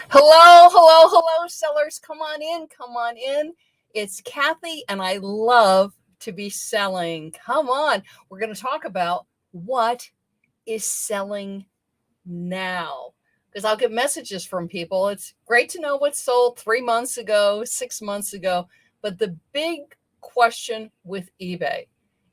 Hello, hello, hello, sellers. Come on in, come on in. It's Kathy, and I love to be selling. Come on. We're going to talk about what is selling now. Because I'll get messages from people. It's great to know what sold 3 months ago, 6 months ago. But the big question with eBay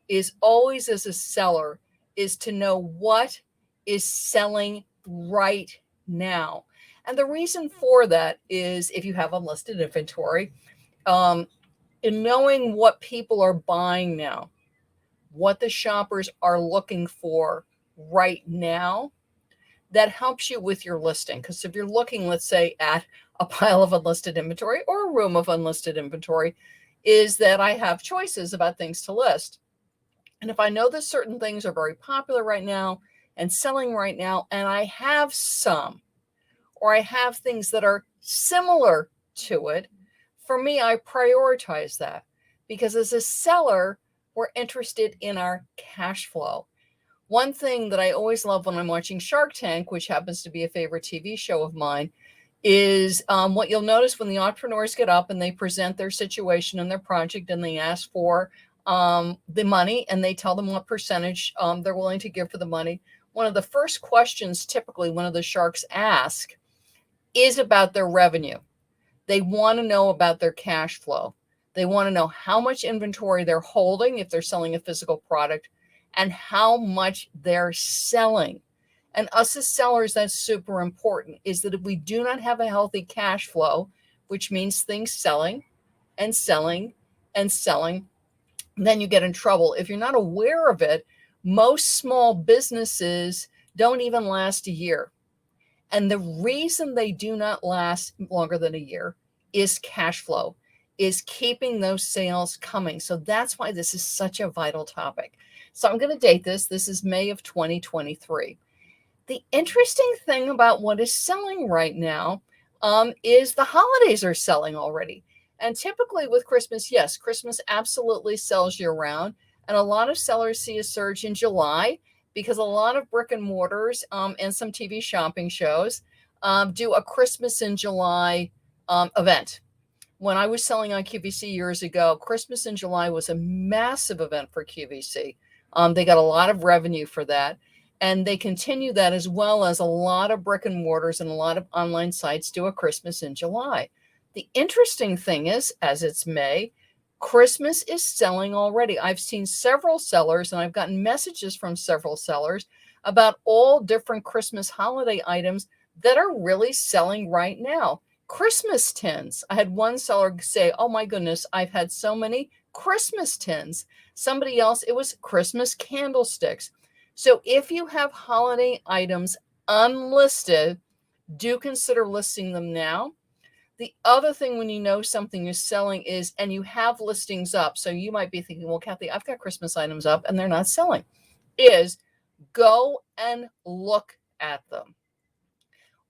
is always, as a seller, is to know what is selling right now. And the reason for that is if you have unlisted inventory, um, in knowing what people are buying now, what the shoppers are looking for right now, that helps you with your listing. Because if you're looking, let's say, at a pile of unlisted inventory or a room of unlisted inventory, is that I have choices about things to list. And if I know that certain things are very popular right now and selling right now, and I have some, or I have things that are similar to it, for me, I prioritize that because as a seller, we're interested in our cash flow. One thing that I always love when I'm watching Shark Tank, which happens to be a favorite TV show of mine, is what you'll notice when the entrepreneurs get up and they present their situation and their project and they ask for the money and they tell them what percentage they're willing to give for the money. One of the first questions typically one of the sharks ask is about their revenue. They want to know about their cash flow. They want to know how much inventory they're holding if they're selling a physical product and how much they're selling. And us as sellers, that's super important, is that if we do not have a healthy cash flow, which means things selling and selling and selling, then you get in trouble. If you're not aware of it, most small businesses don't even last a year. And the reason they do not last longer than a year is cash flow, is keeping those sales coming. So that's why this is such a vital topic. So I'm going to date this. This is May of 2023. The interesting thing about what is selling right now is the holidays are selling already. And typically with Christmas, yes, Christmas absolutely sells year round. And a lot of sellers see a surge in July because a lot of brick and mortars and some TV shopping shows do a Christmas in July event. When I was selling on QVC years ago, Christmas in July was a massive event for QVC. They got a lot of revenue for that. And they continue that, as well as a lot of brick and mortars and a lot of online sites do a Christmas in July. The interesting thing is, as it's May, Christmas is selling already. I've seen several sellers and I've gotten messages from several sellers about all different Christmas holiday items that are really selling right now. Christmas tins. I had one seller say, oh my goodness, I've had so many Christmas tins. Somebody else, it was Christmas candlesticks. So if you have holiday items unlisted, do consider listing them now. The other thing when you know something is selling is, and you have listings up, so you might be thinking, well, Kathy, I've got Christmas items up and they're not selling, is go and look at them.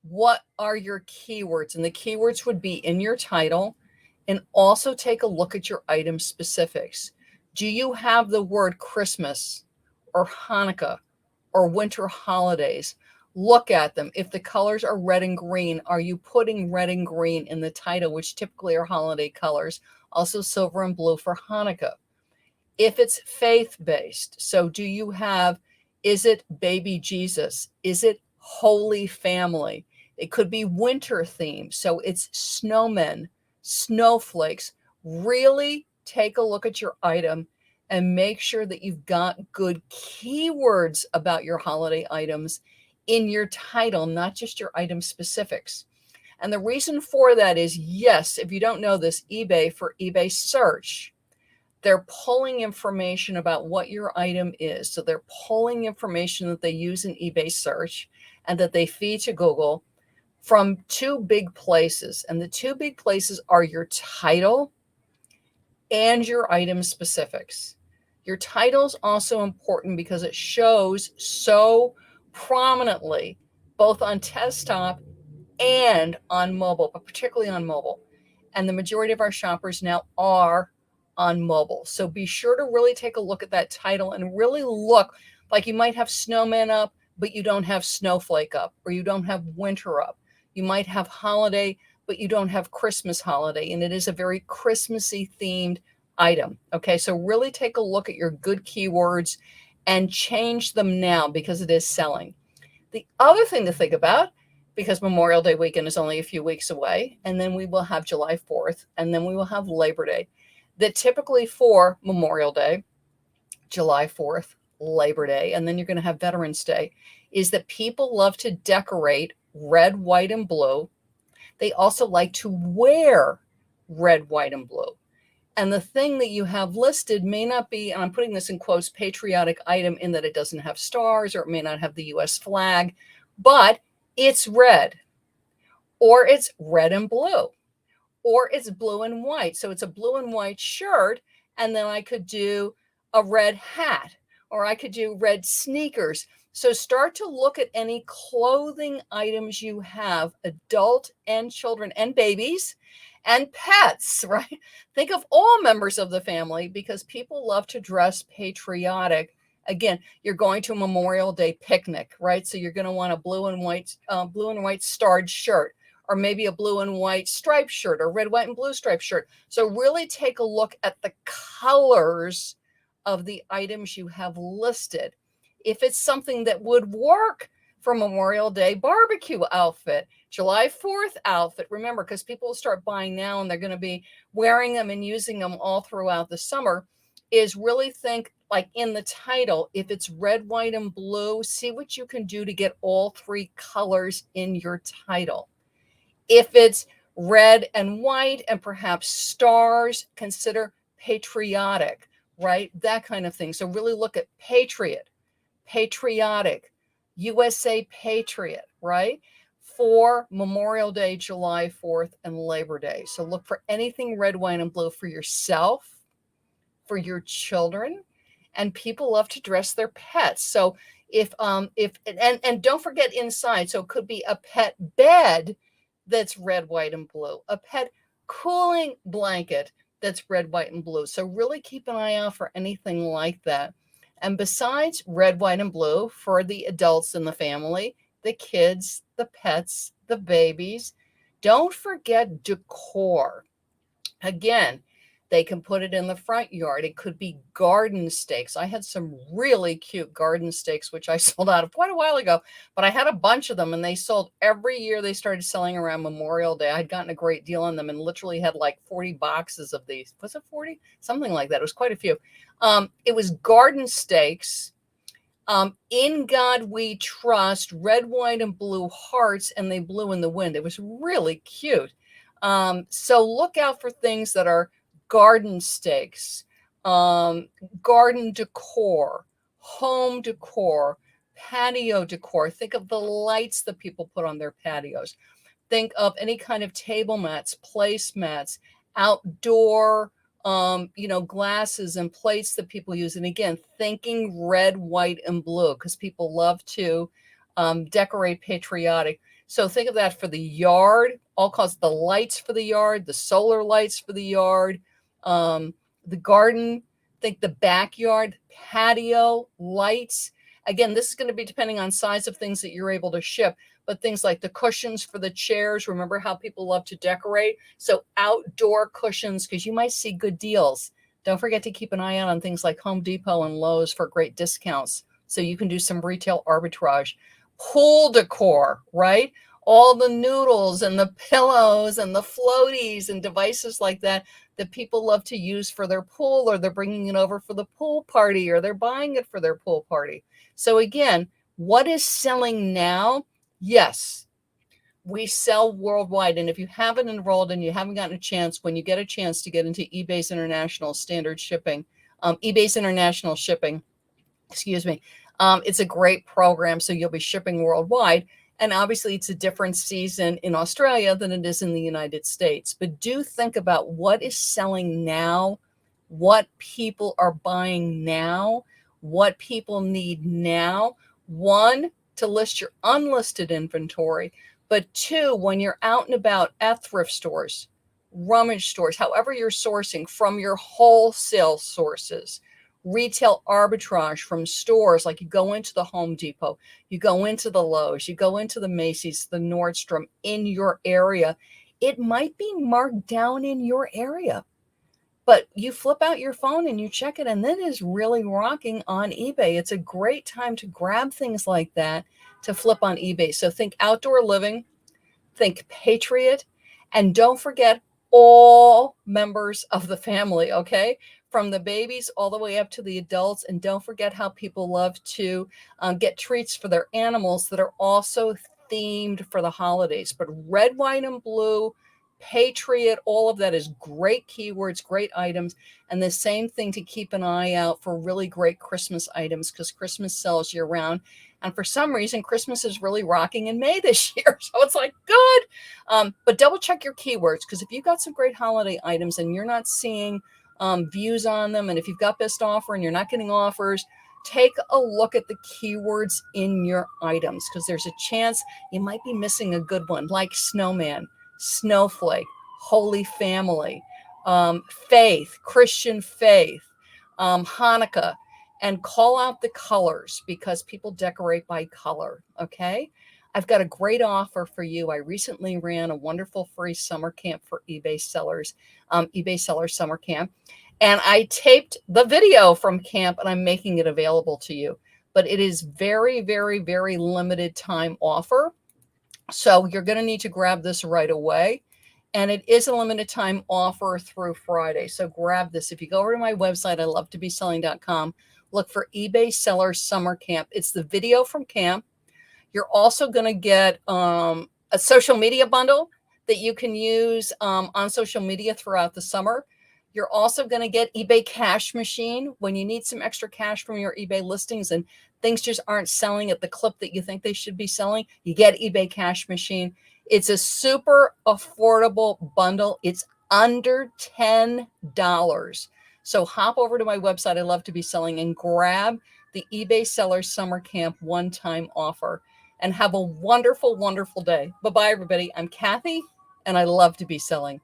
What are your keywords? And the keywords would be in your title, and also take a look at your item specifics. Do you have the word Christmas or Hanukkah or winter holidays? Look at them. If the colors are red and green, are you putting red and green in the title, which typically are holiday colors? Also silver and blue for Hanukkah. If it's faith-based, so do you have, is it baby Jesus? Is it Holy Family? It could be winter themed, so it's snowmen, snowflakes. Really take a look at your item and make sure that you've got good keywords about your holiday items in your title, not just your item specifics. And the reason for that is, yes, if you don't know this, eBay, for eBay search, they're pulling information about what your item is. So they're pulling information that they use in eBay search and that they feed to Google from two big places. And the two big places are your title and your item specifics. Your title is also important because it shows so prominently both on desktop and on mobile, but particularly on mobile. And the majority of our shoppers now are on mobile. So be sure to really take a look at that title and really look. Like you might have snowman up, but you don't have snowflake up, or you don't have winter up. You might have holiday, but you don't have Christmas holiday, and it is a very Christmassy themed item. Okay, so really take a look at your good keywords and change them now because it is selling. The other thing to think about, because Memorial Day weekend is only a few weeks away, and then we will have July 4th, and then we will have Labor Day, that typically for Memorial Day, July 4th, Labor Day, and then you're going to have Veterans Day, is that people love to decorate red, white, and blue. They also like to wear red, white, and blue. And the thing that you have listed may not be, and I'm putting this in quotes, patriotic item in that it doesn't have stars or it may not have the US flag, but it's red, or it's red and blue, or it's blue and white. So it's a blue and white shirt, and then I could do a red hat, or I could do red sneakers. So start to look at any clothing items you have, adult and children and babies and pets, right? Think of all members of the family because people love to dress patriotic. Again, you're going to a Memorial Day picnic, right? So you're going to want a blue and white starred shirt, or maybe a blue and white striped shirt, or red, white, and blue striped shirt. So really take a look at the colors of the items you have listed. If it's something that would work for Memorial Day barbecue outfit, July 4th outfit, remember, because people will start buying now and they're going to be wearing them and using them all throughout the summer, is really think like in the title, if it's red, white, and blue, see what you can do to get all three colors in your title. If it's red and white and perhaps stars, consider patriotic, right? That kind of thing. So really look at patriot, patriotic, USA Patriot, right? For Memorial Day, July 4th, and Labor Day. So look for anything red, white, and blue for yourself, for your children, and people love to dress their pets. So if don't forget inside. So it could be a pet bed that's red, white, and blue, a pet cooling blanket that's red, white, and blue. So really keep an eye out for anything like that. And besides red, white, and blue for the adults in the family, the kids, the pets, the babies, don't forget decor. Again, they can put it in the front yard. It could be garden stakes. I had some really cute garden stakes, which I sold out of quite a while ago, but I had a bunch of them and they sold every year. They started selling around Memorial Day. I'd gotten a great deal on them and literally had like 40 boxes of these. Was it 40? Something like that. It was quite a few. It was garden stakes. In God We Trust, red, white, and blue hearts, and they blew in the wind. It was really cute. So look out for things that are garden stakes, garden decor, home decor, patio decor. Think of the lights that people put on their patios. Think of any kind of table mats, placemats, outdoor glasses and plates that people use. And again, thinking red, white, and blue, because people love to decorate patriotic. So think of that for the yard, all cause the lights for the yard, the solar lights for the yard, the garden, think the backyard, patio, lights. Again, this is going to be depending on size of things that you're able to ship, but things like the cushions for the chairs. Remember how people love to decorate? So outdoor cushions, because you might see good deals. Don't forget to keep an eye out on things like Home Depot and Lowe's for great discounts. So you can do some retail arbitrage. Pool decor, right? All the noodles and the pillows and the floaties and devices like that that people love to use for their pool, or they're bringing it over for the pool party, or they're buying it for their pool party. So again, what is selling now? Yes, we sell worldwide. And if you haven't enrolled and you haven't gotten a chance, when you get a chance to get into eBay's international standard shipping, eBay's international shipping, excuse me, it's a great program. So you'll be shipping worldwide. And obviously it's a different season in Australia than it is in the United States. But do think about what is selling now, what people are buying now, what people need now. One, to list your unlisted inventory, but two, when you're out and about at thrift stores, rummage stores, however you're sourcing from your wholesale sources, retail arbitrage from stores. Like you go into the Home Depot, you go into the Lowe's, you go into the Macy's, the Nordstrom in your area. It might be marked down in your area, but you flip out your phone and you check it, and then it's really rocking on eBay. It's a great time to grab things like that to flip on eBay. So think outdoor living, think Patriot, and don't forget all members of the family, okay? From the babies all the way up to the adults. And don't forget how people love to get treats for their animals that are also themed for the holidays. But red, white, and blue, Patriot, all of that is great keywords, great items. And the same thing to keep an eye out for really great Christmas items, because Christmas sells year round. And for some reason, Christmas is really rocking in May this year. So it's like, good. But double check your keywords, because if you've got some great holiday items and you're not seeing views on them, and if you've got best offer and you're not getting offers, take a look at the keywords in your items, because there's a chance you might be missing a good one, like snowman, snowflake, holy family, faith, Christian faith, Hanukkah. And call out the colors, because people decorate by color, okay? I've got a great offer for you. I recently ran a wonderful free summer camp for eBay sellers, eBay Sellers Summer Camp. And I taped the video from camp, and I'm making it available to you. But it is very, very, very limited time offer. So you're going to need to grab this right away. And it is a limited time offer through Friday. So grab this. If you go over to my website, ilovetobeselling.com, look for eBay Sellers Summer Camp. It's the video from camp. You're also going to get a social media bundle that you can use on social media throughout the summer. You're also going to get eBay Cash Machine when you need some extra cash from your eBay listings and things just aren't selling at the clip that you think they should be selling. You get eBay Cash Machine. It's a super affordable bundle. It's under $10. So hop over to my website, I Love to Be Selling, and grab the eBay Sellers Summer Camp one-time offer. And have a wonderful, wonderful day. Bye-bye, everybody. I'm Kathy, and I love to be selling.